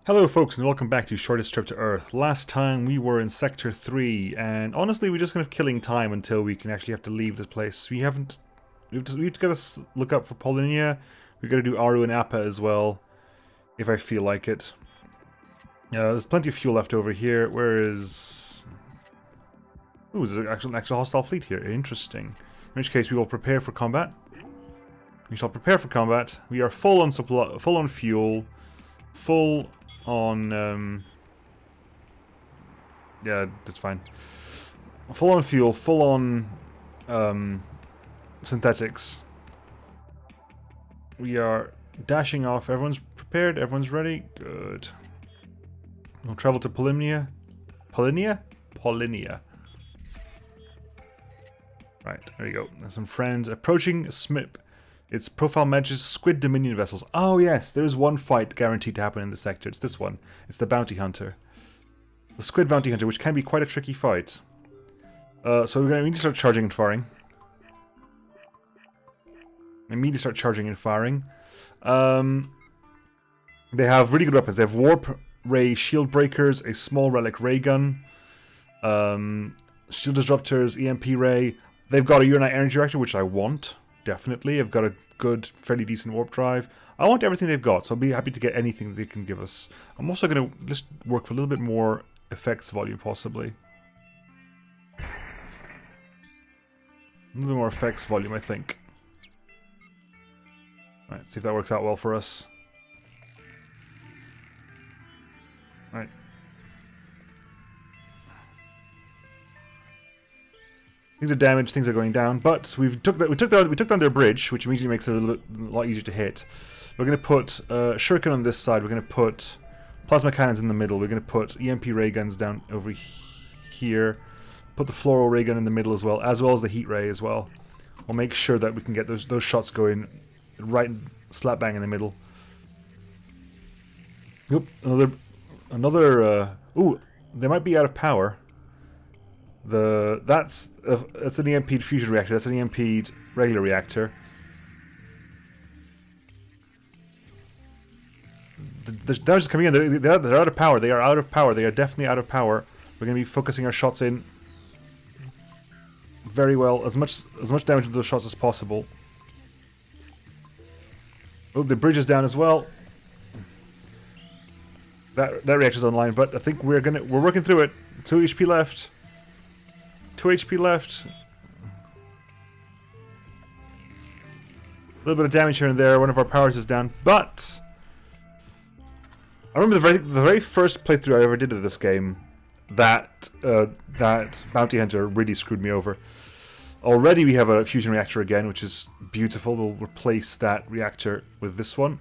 Hello folks and welcome back to Shortest Trip to Earth. Last time we were in Sector 3 and honestly we're just kind of killing time until we can actually have to leave this place. We've got to look up for Polinia, we've got to do Aru and Appa as well, if I feel like it. There's plenty of fuel left over here, where is... Ooh, there's an actual hostile fleet here, interesting. In which case we will prepare for combat. We shall prepare for combat. We are full on supply, full on fuel, full on yeah, that's fine. Full on fuel, full on synthetics. We are dashing off. Everyone's prepared, everyone's ready. Good. We'll travel to Polinia. Polinia? Polinia. Right, there you go. There's some friends approaching Smip. Its profile matches Squid Dominion vessels. Oh yes, there is one fight guaranteed to happen in the sector. It's this one. It's the Bounty Hunter. The Squid Bounty Hunter, which can be quite a tricky fight. So we need to start charging and firing. Immediately start charging and firing. They have really good weapons. They have Warp Ray Shield Breakers, a Small Relic Ray Gun, Shield Disruptors, EMP Ray. They've got a Uranite Energy Reactor, which I want. Definitely. I've got a good, fairly decent warp drive. I want everything they've got, so I'll be happy to get anything they can give us. I'm also going to just work for a little bit more effects volume, possibly. A little bit more effects volume, I think. Right, see if that works out well for us. Right. Things are damaged, things are going down, but we took down their bridge, which immediately makes it a lot easier to hit. We're going to put shuriken on this side. We're going to put plasma cannons in the middle. We're going to put EMP ray guns down over here. Put the fluoro ray gun in the middle as well as the heat ray as well. We'll make sure that we can get those shots going right slap bang in the middle. Yep, another. Ooh, they might be out of power. That's an EMP'd fusion reactor. That's an EMP'd regular reactor. The damage is coming in. They're out of power. They are out of power. They are definitely out of power. We're going to be focusing our shots in very well, as much damage to those shots as possible. Oh, the bridge is down as well. That reactor's online, but I think we're working through it. 2 HP left. 2 HP left. A little bit of damage here and there. One of our powers is down, but I remember the very first playthrough I ever did of this game. That Bounty Hunter really screwed me over. Already we have a fusion reactor again, which is beautiful. We'll replace that reactor with this one.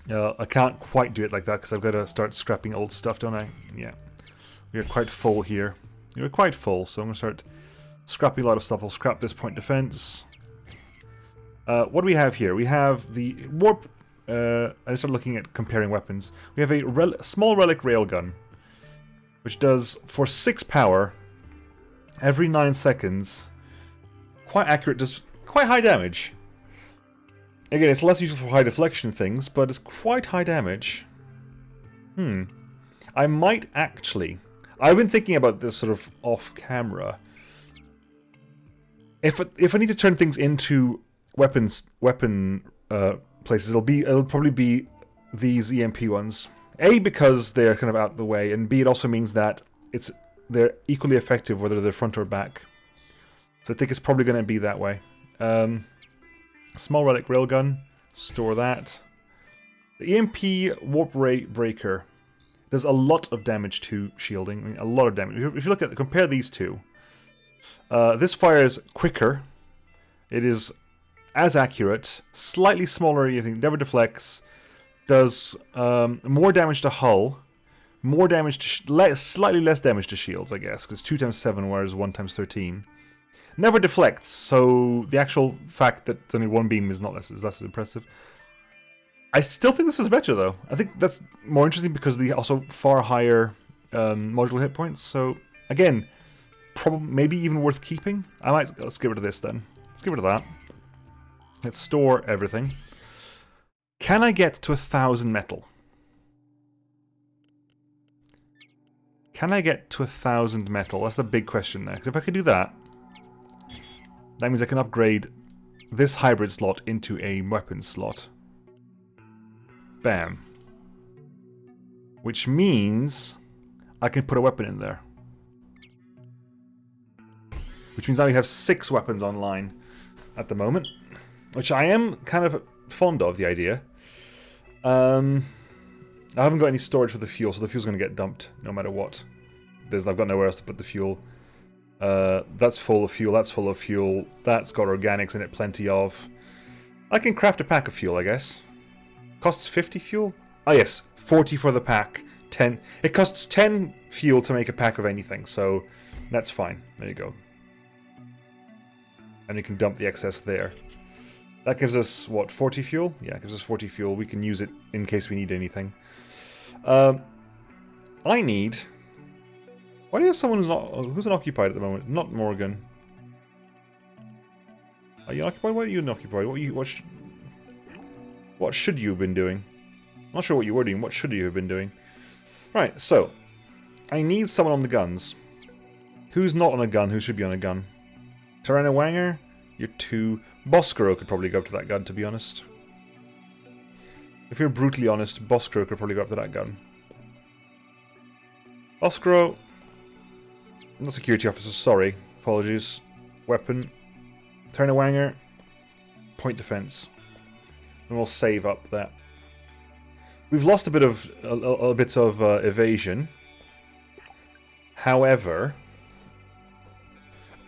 I can't quite do it like that because I've got to start scrapping old stuff, don't I? Yeah. We are quite full here. We're quite full, so I'm going to start scrapping a lot of stuff. I'll scrap this point defense. What do we have here? We have the warp... I started looking at comparing weapons. We have a small relic railgun, which does, for 6 power, every 9 seconds, quite accurate, does quite high damage. Again, it's less useful for high deflection things, but it's quite high damage. I might actually... I've been thinking about this sort of off camera. If I need to turn things into weapon places, it'll probably be these EMP ones. A, because they're kind of out of the way, and B, it also means that they're equally effective whether they're front or back. So I think it's probably going to be that way. Small relic railgun, store that. The EMP warp ray breaker. There's a lot of damage to shielding. I mean, a lot of damage. If you look at compare these two, this fires quicker. It is as accurate, slightly smaller. You think never deflects. Does more damage to hull, more damage to slightly less damage to shields, I guess, because 2 times 7, whereas 1 times 13. Never deflects. So the actual fact that only one beam is less as impressive. I still think this is better, though. I think that's more interesting because of the also far higher modular hit points. So, again, maybe even worth keeping. Let's get rid of this then. Let's get rid of that. Let's store everything. Can I get to 1,000 metal? Can I get to 1,000 metal? That's the big question there. Because if I can do that, that means I can upgrade this hybrid slot into a weapons slot. Bam. Which means I can put a weapon in there. Which means now we have 6 weapons online at the moment. Which I am kind of fond of, the idea. I haven't got any storage for the fuel, so the fuel's going to get dumped no matter what. I've got nowhere else to put the fuel. That's full of fuel, that's full of fuel. That's got organics in it, plenty of. I can craft a pack of fuel, I guess. Costs 50 fuel? Oh yes, 40 for the pack. 10. It costs 10 fuel to make a pack of anything, so that's fine. There you go. And you can dump the excess there. That gives us, what, 40 fuel? Yeah, it gives us 40 fuel. We can use it in case we need anything. I need... Why do you have someone who's unoccupied at the moment? Not Morgan. Are you occupied? Why are you unoccupied? What should you have been doing? I'm not sure what you were doing. What should you have been doing? Right, so I need someone on the guns. Who's not on a gun? Who should be on a gun? Tarana Wanger, you're 2. Boskro could probably go up to that gun, to be honest. If you're brutally honest, Boskro could probably go up to that gun. Boskro, not security officer, sorry. Apologies. Weapon. Tarana Wanger, point defense. And we'll save up that. We've lost a bit of evasion. However,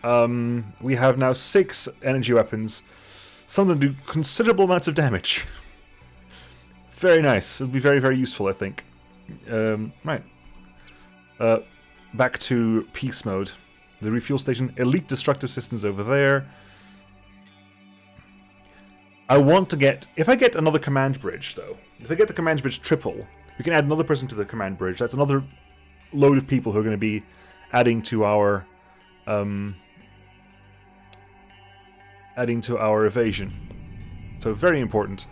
we have now 6 energy weapons. Some of them do considerable amounts of damage. Very nice. It'll be very, very useful, I think. Right. Back to peace mode. The refuel station. Elite destructive systems over there. I want to get... If I get another command bridge, though, if I get the command bridge triple, we can add another person to the command bridge. That's another load of people who are going to be adding to our evasion. So very important.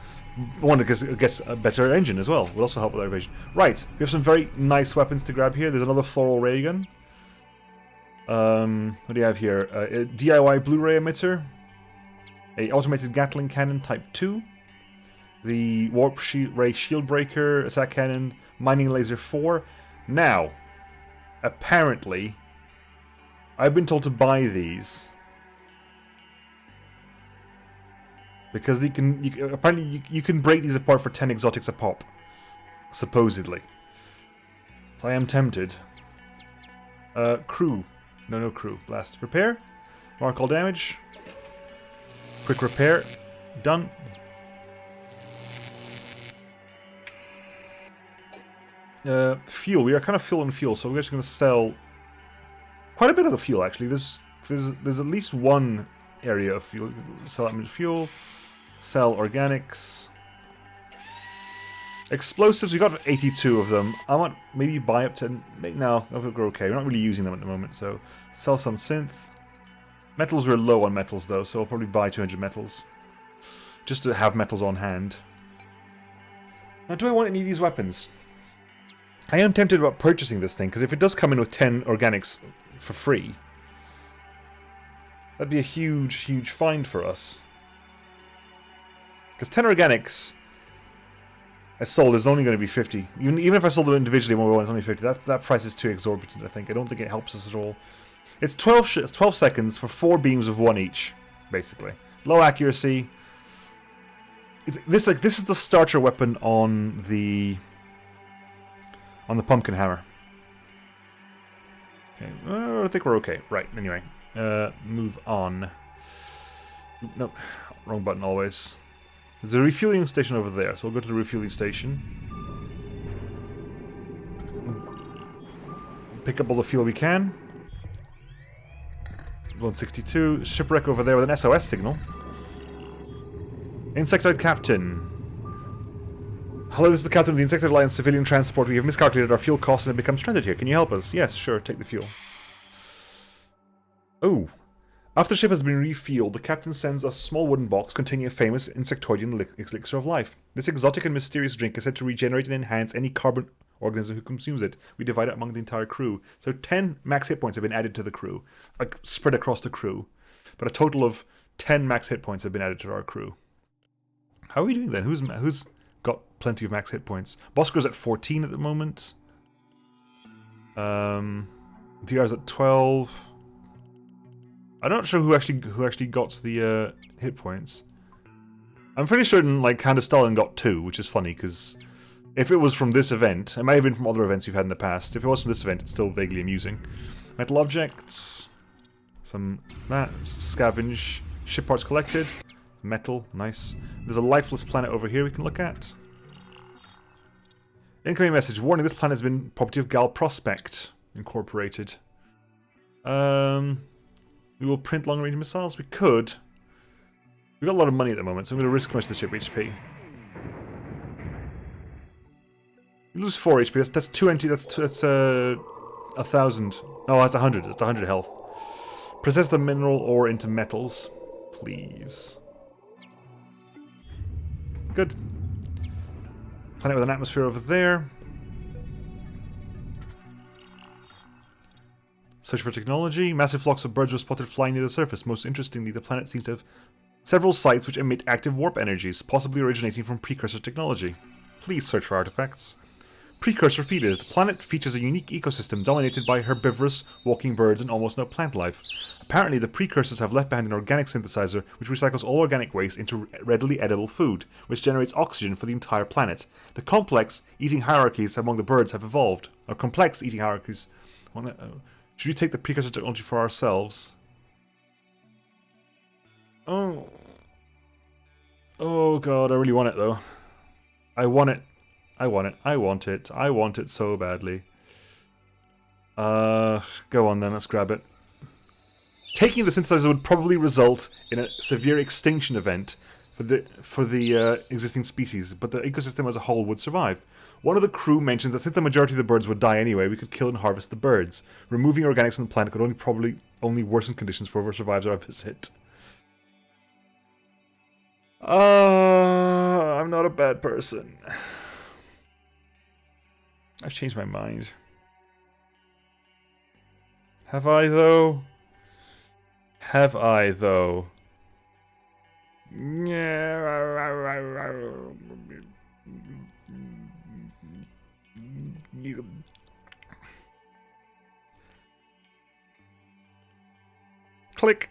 One that gets a better engine as well. Will also help with our evasion. Right, we have some very nice weapons to grab here. There's another floral ray gun. What do you have here? A DIY Blu-ray emitter. A automated Gatling cannon type 2. The warp ray shield breaker, attack cannon, mining laser 4. Now, apparently, I've been told to buy these because apparently you can break these apart for 10 exotics a pop, supposedly. So I am tempted. Crew, no crew. Blast, repair, mark all damage. Quick repair, done. Fuel. We are kind of full on fuel, so we're just going to sell quite a bit of the fuel. Actually, there's at least one area of fuel. Sell that much fuel. Sell organics. Explosives. We got 82 of them. I want maybe buy up to. No, we're okay. We're not really using them at the moment, so sell some synth. Metals, we're low on metals though, so I'll probably buy 200 metals. Just to have metals on hand. Now, do I want any of these weapons? I am tempted about purchasing this thing, because if it does come in with 10 organics for free, that'd be a huge, huge find for us. Because 10 organics, as sold, is only going to be 50. Even if I sold them individually, it's only 50. That price is too exorbitant, I think. I don't think it helps us at all. It's 12 seconds for 4 beams of 1 each, basically. Low accuracy. This is the starter weapon on the pumpkin hammer. Okay, I think we're okay. Right. Anyway, move on. Nope, wrong button always. There's a refueling station over there, so we'll go to the refueling station. Pick up all the fuel we can. 162. Shipwreck over there with an SOS signal. Insectoid Captain. Hello, this is the captain of the Insectoid Alliance civilian transport. We have miscalculated our fuel costs and have become stranded here. Can you help us? Yes, sure, take the fuel. Oh. After the ship has been refueled, the captain sends a small wooden box containing a famous insectoidean elixir of life. This exotic and mysterious drink is said to regenerate and enhance any carbon organism who consumes it. We divide it among the entire crew. So 10 max hit points have been added to the crew, like spread across the crew. But a total of 10 max hit points have been added to our crew. How are we doing then? Who's got plenty of max hit points? Bosco's at 14 at the moment. DR's at 12. I'm not sure who actually got the hit points. I'm pretty certain like Candace Stalin got 2, which is funny because if it was from this event, it might have been from other events we've had in the past. If it was from this event, it's still vaguely amusing. Metal objects, some scavenge, ship parts collected, metal, nice. There's a lifeless planet over here we can look at. Incoming message: warning, this planet has been property of Gal Prospect Incorporated. We will print long-range missiles. We could. We've got a lot of money at the moment, so I'm going to risk most of the ship HP. You lose 4 HP. That's 20. That's 1,000. No, that's 100. That's 100 health. Process the mineral ore into metals, please. Good. Planet with an atmosphere over there. Search for technology. Massive flocks of birds were spotted flying near the surface. Most interestingly, the planet seems to have several sites which emit active warp energies, possibly originating from precursor technology. Please search for artifacts. Precursor feeders. The planet features a unique ecosystem dominated by herbivorous, walking birds and almost no plant life. Apparently, the precursors have left behind an organic synthesizer which recycles all organic waste into readily edible food, which generates oxygen for the entire planet. The complex eating hierarchies among the birds have evolved. Or complex eating hierarchies. Should we take the precursor technology for ourselves? Oh. Oh god, I really want it though. I want it. I want it. I want it. I want it so badly. Go on then, let's grab it. Taking the synthesizer would probably result in a severe extinction event for the existing species, but the ecosystem as a whole would survive. One of the crew mentioned that since the majority of the birds would die anyway, we could kill and harvest the birds. Removing organics from the planet could only worsen conditions for whoever survives our visit. I'm not a bad person. I've changed my mind. Have I though? Have I though? Click.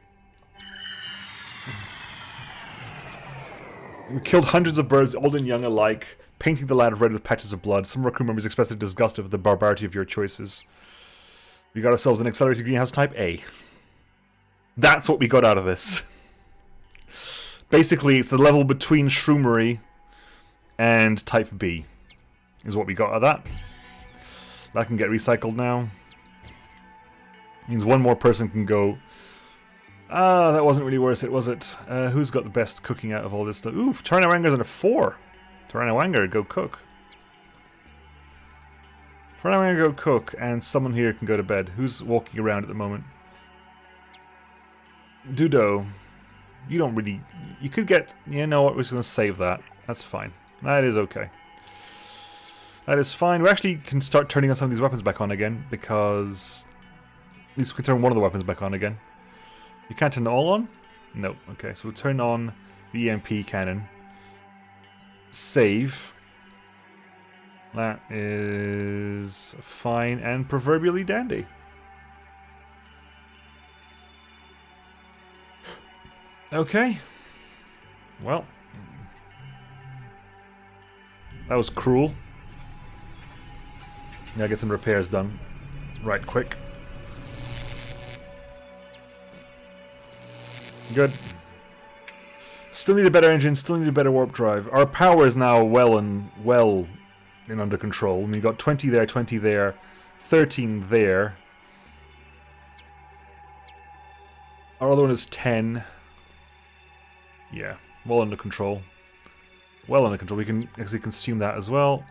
We killed hundreds of birds, old and young alike, painting the land red with patches of blood. Some of our crew members expressed their disgust over the barbarity of your choices. We got ourselves an accelerated greenhouse type A. That's what we got out of this. Basically, it's the level between shroomery and type B, is what we got out of that. That can get recycled now. Means one more person can go, that wasn't really worth it, was it? Who's got the best cooking out of all this stuff? Ooh, Taranawanga's on a 4. Taranawanga, go cook. Taranawanga, go cook, and someone here can go to bed. Who's walking around at the moment? Dudo. You don't really... You could get... You know what, we're just going to save that. That's fine. That is okay. That is fine. We actually can start turning on some of these weapons back on again, because... At least we can turn one of the weapons back on again. You can't turn them all on? No. Okay, so we'll turn on the EMP cannon. Save. That is fine and proverbially dandy. Okay. Well. That was cruel. Gotta get some repairs done. Right quick. Good. Still need a better engine, still need a better warp drive. Our power is now well and under control. I mean, we got 20 there, 20 there, 13 there. Our other one is 10. Yeah, well under control. Well under control. We can actually consume that as well.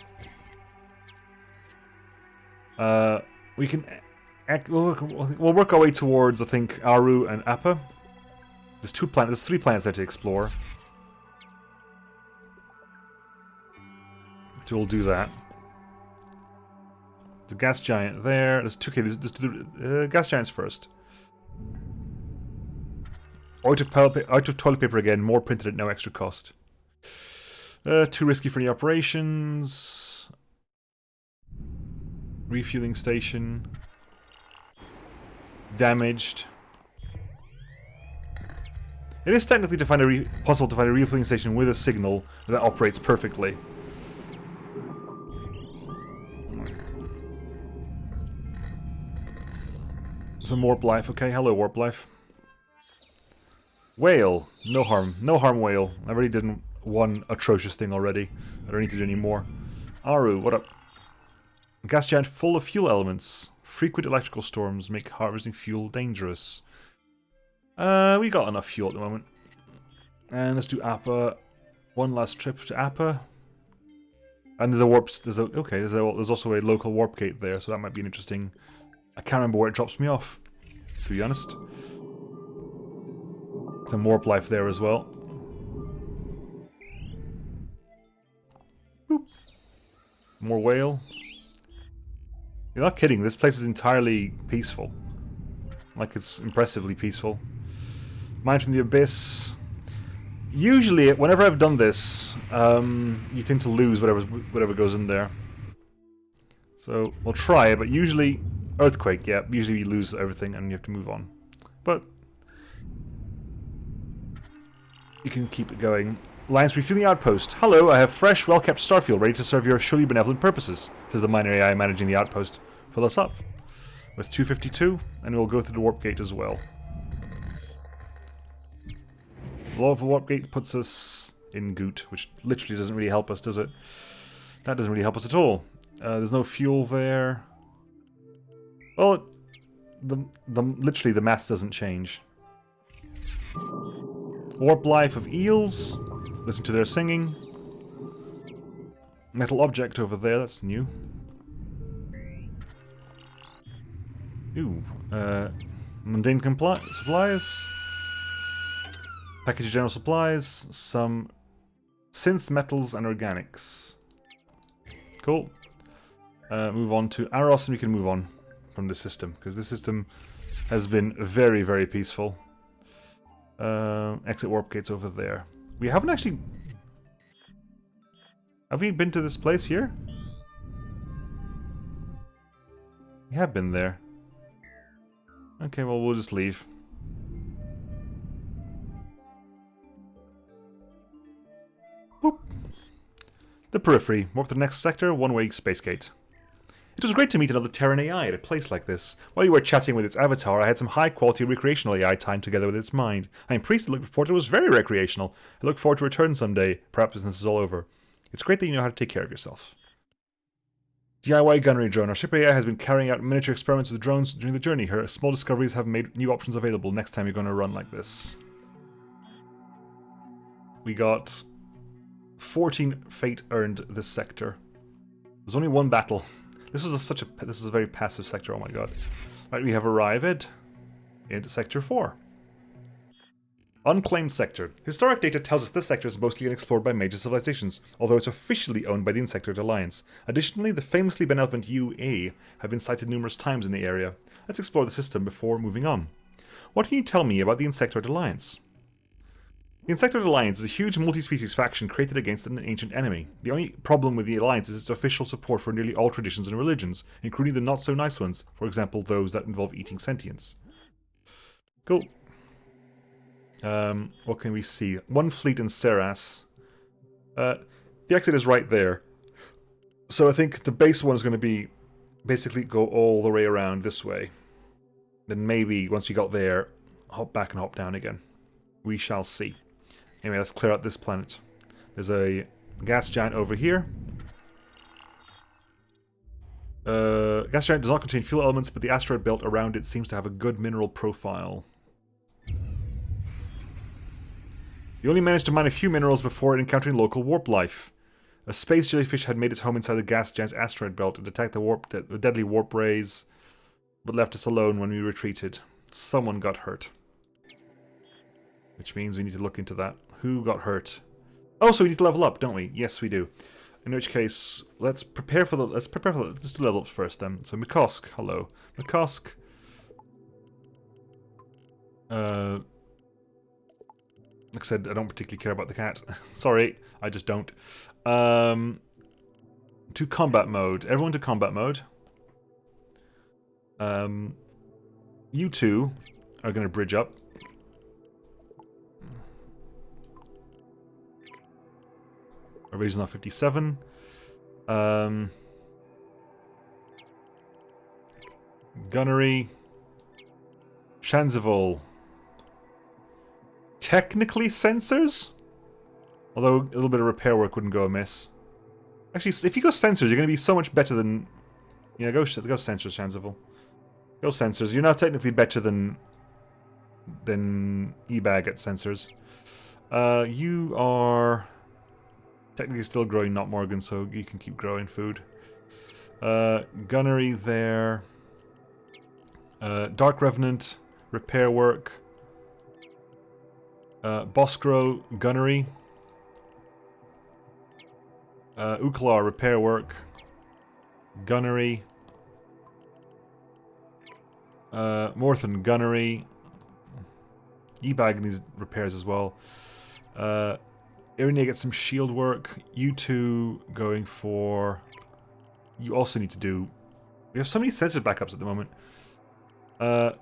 We can... We'll work our way towards, I think, Aru and Appa. There's 2 planets. There's 3 planets there to explore. So we'll do that. The gas giant there. There's 2. Okay, let's do the gas giants first. Out of toilet paper again. More printed at no extra cost. Too risky for any operations. Refueling station. Damaged. It is technically possible to find a refueling station with a signal that operates perfectly. Some warp life. Okay, hello warp life. Whale. No harm. No harm whale. I already did one atrocious thing already. I don't need to do any more. Aru, what up? Gas giant full of fuel elements. Frequent electrical storms make harvesting fuel dangerous. We got enough fuel at the moment. And let's do Appa. One last trip to Appa. And there's a warp. There's also a local warp gate there, so that might be an interesting. I can't remember where it drops me off, to be honest. Some warp life there as well. Boop. More whale. You're not kidding, this place is entirely peaceful. Like, it's impressively peaceful. Mine from the Abyss. Usually, whenever I've done this, you tend to lose whatever goes in there. So, we'll try it, but usually... Earthquake, yeah. Usually you lose everything and you have to move on. But... you can keep it going. Alliance Refueling Outpost. Hello, I have fresh, well-kept starfuel ready to serve your surely benevolent purposes, says the minor AI managing the outpost. Fill us up. With 252, and we'll go through the warp gate as well. The warp gate puts us in Goot, which literally doesn't really help us, does it? That doesn't really help us at all. There's no fuel there. Well, literally the maths doesn't change. Warp life of eels. Listen to their singing. Metal object over there, that's new. Ooh, mundane supplies. Package of general supplies. Some synths, metals, and organics. Cool. Move on to Aros, and we can move on from the system, because this system has been very, very peaceful. Exit warp gates over there. We haven't actually... Have we been to this place here? We have been there. Okay, well, we'll just leave. Boop. The periphery. Walk to the next sector, one-way space gate. It was great to meet another Terran AI at a place like this. While you were chatting with its avatar, I had some high-quality recreational AI time together with its mind. I am pleased to report it was very recreational. I look forward to return someday, perhaps when this is all over. It's great that you know how to take care of yourself. DIY gunnery drone. Our ship AI has been carrying out miniature experiments with drones during the journey. Her small discoveries have made new options available next time you're going to run like this. We got 14 fate earned this sector. There's only one battle. This was a very passive sector, oh my god. Right, we have arrived into Sector 4. Unclaimed sector. Historic data tells us this sector is mostly unexplored by major civilizations, although it's officially owned by the Insectoid Alliance. Additionally, the famously benevolent UA have been sighted numerous times in the area. Let's explore the system before moving on. What can you tell me about the Insectoid Alliance? The Insectoid Alliance is a huge multi-species faction created against an ancient enemy. The only problem with the Alliance is its official support for nearly all traditions and religions, including the not-so-nice ones, for example those that involve eating sentience. Cool. What can we see? One fleet in Seras. The exit is right there. So I think the base one is going to be basically go all the way around this way. Then maybe once we got there, hop back and hop down again. We shall see. Anyway, let's clear out this planet. There's a gas giant over here. Gas giant does not contain fuel elements, but the asteroid belt around it seems to have a good mineral profile. You only managed to mine a few minerals before encountering local warp life. A space jellyfish had made its home inside the gas giant's asteroid belt and attacked the deadly warp rays, but left us alone when we retreated. Someone got hurt. which means we need to look into that. Who got hurt? Oh, so we need to level up, don't we? Yes, we do. In which case, let's prepare for the. Let's do level ups first then. So McCosk, hello, McCosk. Like I said, I don't particularly care about the cat. Sorry, I just don't. To combat mode. Everyone to combat mode. You two are going to bridge up. Our raise is now 57. Gunnery. Shanzival. Technically sensors? Although a little bit of repair work wouldn't go amiss. Actually, if you go sensors, you're going to be so much better than... Yeah, go sensors, Shanzival. Go sensors. You're now technically better than eBag at sensors. You are technically still growing, not Morgan, so you can keep growing food. Gunnery there. Dark Revenant, repair work. Boscro, gunnery. Uklar, repair work. Gunnery. Morthen, gunnery. Ebag needs repairs as well. Irina gets some shield work. You two going for... You also need to do... We have so many sensor backups at the moment.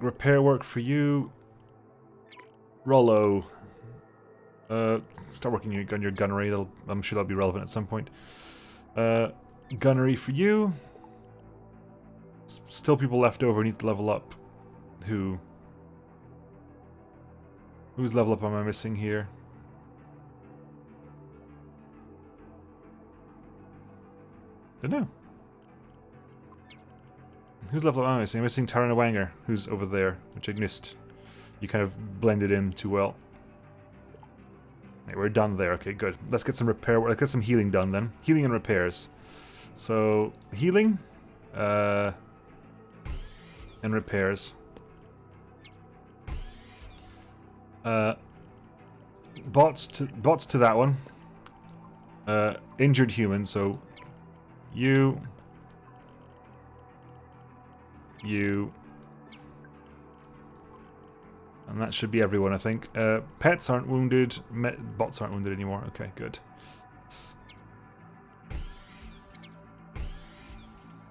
Repair work for you. Rollo. Start working on your gunnery. I'm sure that'll be relevant at some point. Gunnery for you. Still people left over who need to level up. Who? Whose level up am I missing here? Don't know. Whose level up am I missing? I'm missing Tarana Wanger, who's over there, which I missed. You kind of blended in too well. Right, we're done there. Okay, good. Let's get some repair. Let's get some healing done then. Healing and repairs. So healing, and repairs. Bots to that one. Injured human. So you. And that should be everyone, I think. Pets aren't wounded. Bots aren't wounded anymore. Okay, good.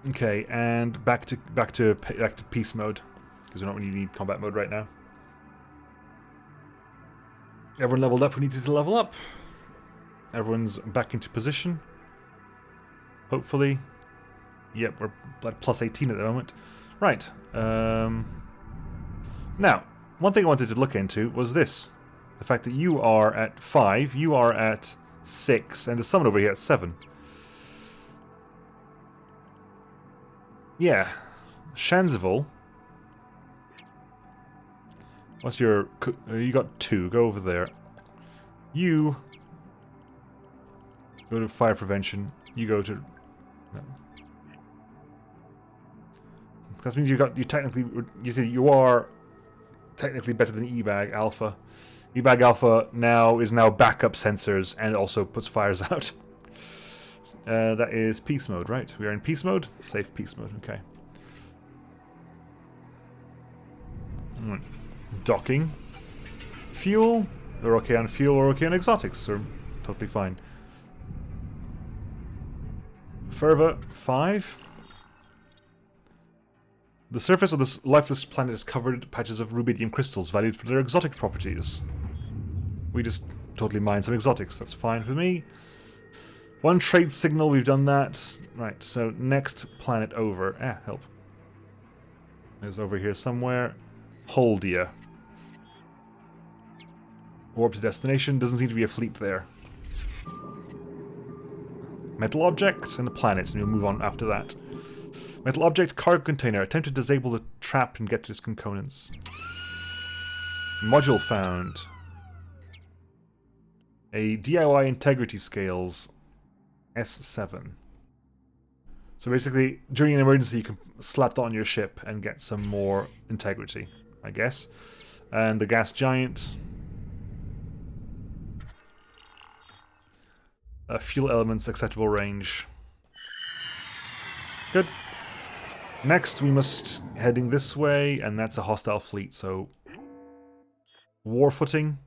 Okay, and back to peace mode, because we don't really need combat mode right now. Everyone leveled up. We needed to level up. Everyone's back into position. Hopefully. Yep, we're at plus 18 at the moment. Right. Now, one thing I wanted to look into was this. The fact that you are at 5, you are at 6, and there's someone over here at 7. Yeah. Shanzival. What's your... you got 2. Go over there. You... go to fire prevention. You go to... No. That means you technically... You are... technically better than eBag Alpha. eBag Alpha is now backup sensors and also puts fires out. That is peace mode, right? We are in peace mode? Safe peace mode, okay. Docking. Fuel. We're okay on fuel, we're okay on exotics, so totally fine. Fervor 5. The surface of this lifeless planet is covered patches of rubidium crystals valued for their exotic properties. We just totally mine some exotics, that's fine for me. One trade signal, we've done that. Right, so next planet over. Help. Is over here somewhere. Holdia. Warp to destination, doesn't seem to be a fleet there. Metal object and the planet, and we'll move on after that. Metal object, cargo container. Attempt to disable the trap and get to its components. Module found. A DIY integrity scales. S7. So basically, during an emergency, you can slap that on your ship and get some more integrity, I guess. And the gas giant. Fuel elements, acceptable range. Good. Next, we must heading this way, and that's a hostile fleet, so... War footing.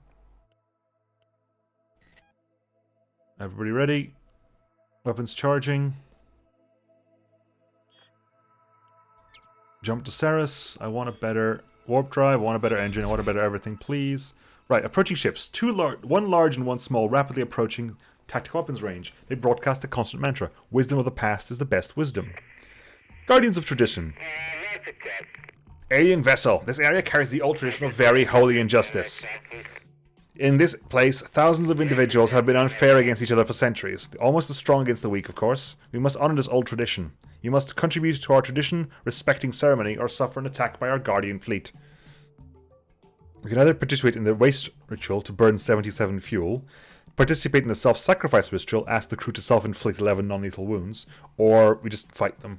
Everybody ready? Weapons charging. Jump to Ceres. I want a better warp drive, I want a better engine, I want a better everything, please. Right, approaching ships. One large and one small, rapidly approaching tactical weapons range. They broadcast a constant mantra. Wisdom of the past is the best wisdom. Guardians of tradition. Alien vessel. This area carries the old tradition of very holy injustice. In this place, thousands of individuals have been unfair against each other for centuries. Almost the strong against the weak, of course. We must honor this old tradition. You must contribute to our tradition, respecting ceremony, or suffer an attack by our guardian fleet. We can either participate in the waste ritual to burn 77 fuel, participate in the self-sacrifice ritual, ask the crew to self-inflict 11 non-lethal wounds, or we just fight them.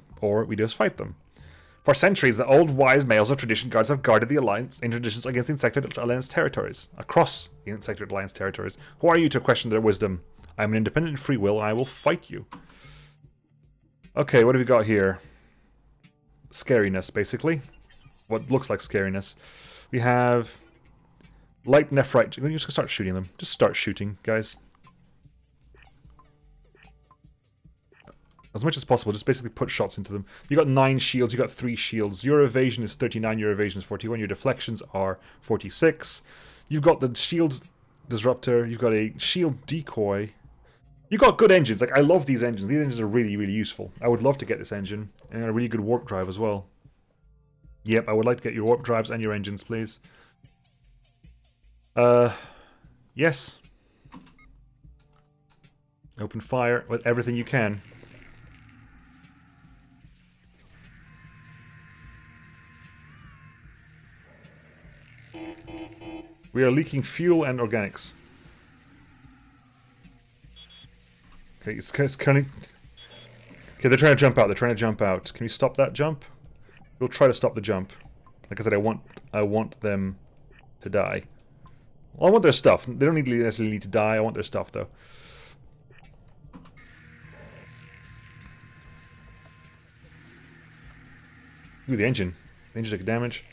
For centuries, the old wise males of tradition guards have guarded the Alliance in traditions against the Insectoid Alliance territories. Across the Insectoid Alliance territories. Who are you to question their wisdom? I am an independent free will, and I will fight you. Okay, what have we got here? Scariness, basically. What looks like scariness. We have... light nephrite. You're just gonna start shooting them. Just start shooting, guys. As much as possible, just basically put shots into them. You got 9 shields, you got 3 shields. Your evasion is 39, your evasion is 41, your deflections are 46. You've got the shield disruptor, you've got a shield decoy. You've got good engines. Like, I love these engines. These engines are really, really useful. I would love to get this engine. And a really good warp drive as well. Yep, I would like to get your warp drives and your engines, please. Yes. Open fire with everything you can. We are leaking fuel and organics. Okay, it's kind of... Okay, they're trying to jump out. Can you stop that jump? We'll try to stop the jump. Like I said, I want them to die. Well, I want their stuff. They don't necessarily need to die. I want their stuff, though. Ooh, the engine. The engine took damage.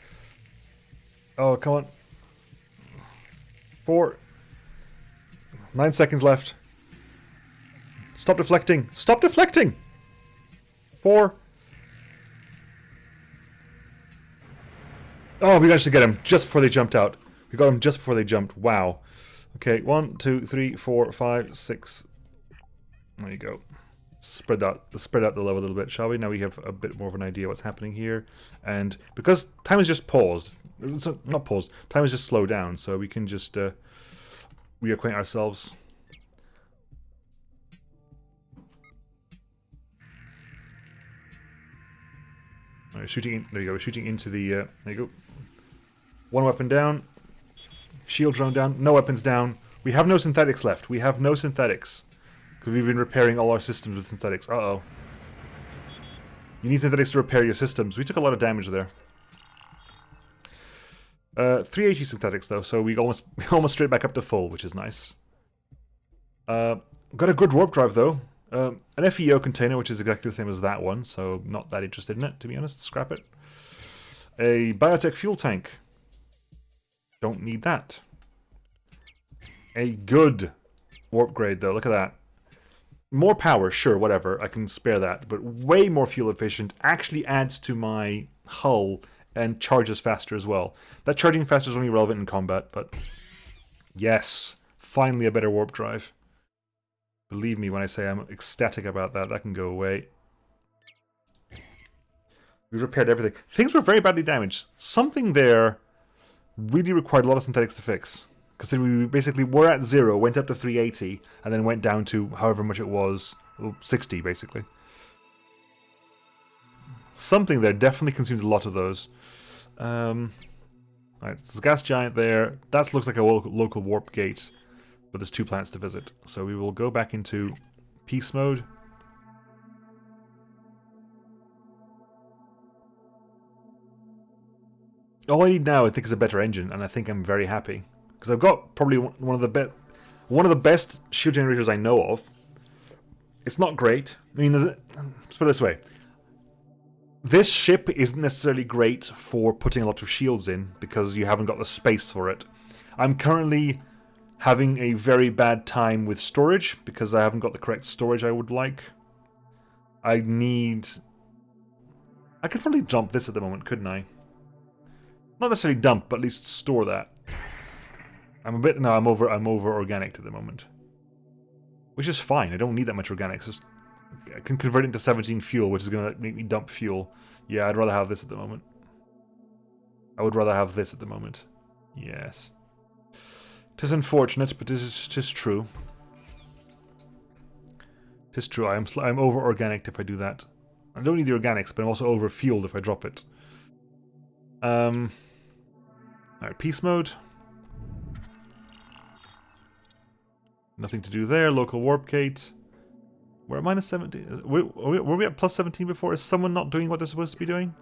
Oh, come on. 4. 9 seconds left. Stop deflecting! Stop deflecting! 4. Oh, we managed to get him just before they jumped out. We got him just before they jumped. Wow. Okay, 1, 2, 3, 4, 5, 6. There you go. Spread out the love a little bit, shall we? Now we have a bit more of an idea what's happening here. And because time is just paused. It's not paused. Time is just slowed down, so we can just reacquaint ourselves. We're shooting in, there you go, we're shooting into the, there you go. One weapon down. Shield drone down. No weapons down. We have no synthetics left. We have no synthetics. Because we've been repairing all our systems with synthetics. Uh-oh. You need synthetics to repair your systems. We took a lot of damage there. 380 synthetics though, so we almost straight back up to full, which is nice. Got a good warp drive though. An FEO container, which is exactly the same as that one, so not that interested in it, to be honest. Scrap it. A biotech fuel tank. Don't need that. A good warp grade though, look at that. More power, sure, whatever, I can spare that, but way more fuel efficient, actually adds to my hull and charges faster as well. That charging faster is only relevant in combat, but yes, finally a better warp drive. Believe me when I say I'm ecstatic about that. That can go away. We've repaired everything. Things were very badly damaged. Something there really required a lot of synthetics to fix. Because we basically were at 0, went up to 380, and then went down to however much it was, 60 basically. Something there definitely consumed a lot of those. Alright, there's a gas giant there. That looks like a local warp gate. But there's 2 planets to visit. So we will go back into peace mode. All I need now, I think, is a better engine, and I think I'm very happy. Because I've got probably one of the best shield generators I know of. It's not great. I mean, let's put it this way. This ship isn't necessarily great for putting a lot of shields in, because you haven't got the space for it. I'm currently having a very bad time with storage, because I haven't got the correct storage I would like. I could probably dump this at the moment, couldn't I? Not necessarily dump, but at least store that. I'm over organic at the moment. Which is fine, I don't need that much organics. Just, I can convert it into 17 fuel, which is going to make me dump fuel. Yeah, I'd rather have this at the moment. I would rather have this at the moment. Yes. 'Tis unfortunate, but 'tis true. 'Tis true, I'm over organic if I do that. I don't need the organics, but I'm also over fueled if I drop it. Alright, peace mode. Nothing to do there. Local warp gate. We're at minus 17. Were we at plus 17 before? Is someone not doing what they're supposed to be doing?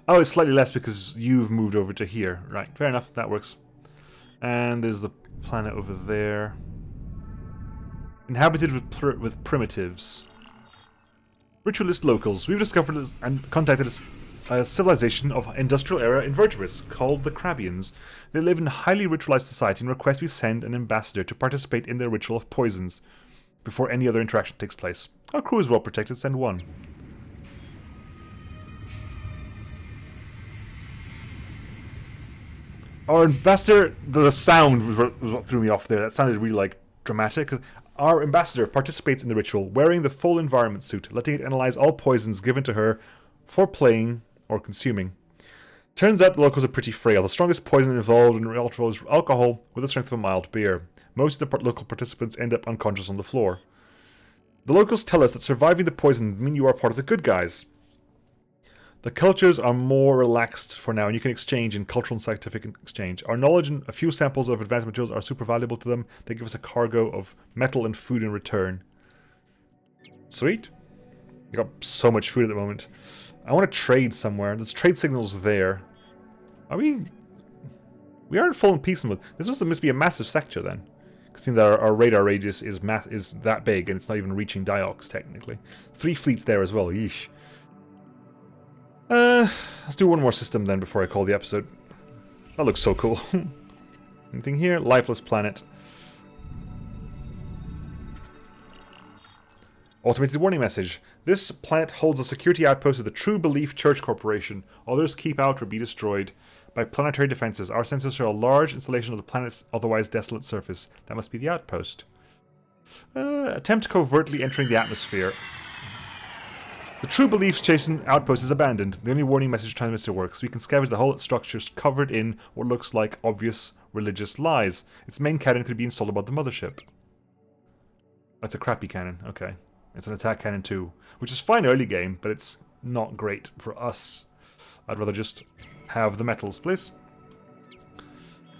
Oh, it's slightly less because you've moved over to here. Right, fair enough. That works. And there's the planet over there. Inhabited with primitives. Ritualist locals. We've discovered and contacted a civilization of industrial-era invertebrates called the Crabians. They live in a highly ritualized society and request we send an ambassador to participate in their ritual of poisons before any other interaction takes place. Our crew is well protected. Send one. Our ambassador... The sound was what threw me off there. That sounded really, like, dramatic. Our ambassador participates in the ritual, wearing the full environment suit, letting it analyze all poisons given to her for playing or consuming. Turns out the locals are pretty frail. The strongest poison involved in ritual is alcohol with the strength of a mild beer. Most of the local participants end up unconscious on the floor. The locals tell us that surviving the poison means you are part of the good guys. The cultures are more relaxed for now, and you can exchange in cultural and scientific exchange. Our knowledge and a few samples of advanced materials are super valuable to them. They give us a cargo of metal and food in return. Sweet. We got so much food at the moment. I want to trade somewhere. There's trade signals there. Are we... We are in full peace mode. This must be a massive sector then. Considering that our radar radius is that big and it's not even reaching Diox technically. 3 fleets there as well. Yeesh. Let's do one more system then before I call the episode. That looks so cool. Anything here? Lifeless planet. Automated warning message. This planet holds a security outpost of the True Belief Church Corporation. Others keep out or be destroyed by planetary defenses. Our sensors show a large installation of the planet's otherwise desolate surface. That must be the outpost. Attempt covertly entering the atmosphere. The True Belief's chasing outpost is abandoned. The only warning message transmitter works. We can scavenge the whole structure covered in what looks like obvious religious lies. Its main cannon could be installed above the mothership. That's a crappy cannon. Okay. It's an attack cannon too, which is fine early game, but it's not great for us. I'd rather just have the metals, please.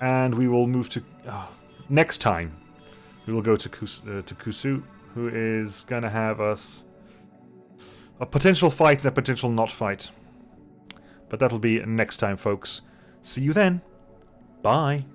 And we will move to... next time, we will go to Kusu, who is going to have us a potential fight and a potential not fight. But that'll be next time, folks. See you then. Bye.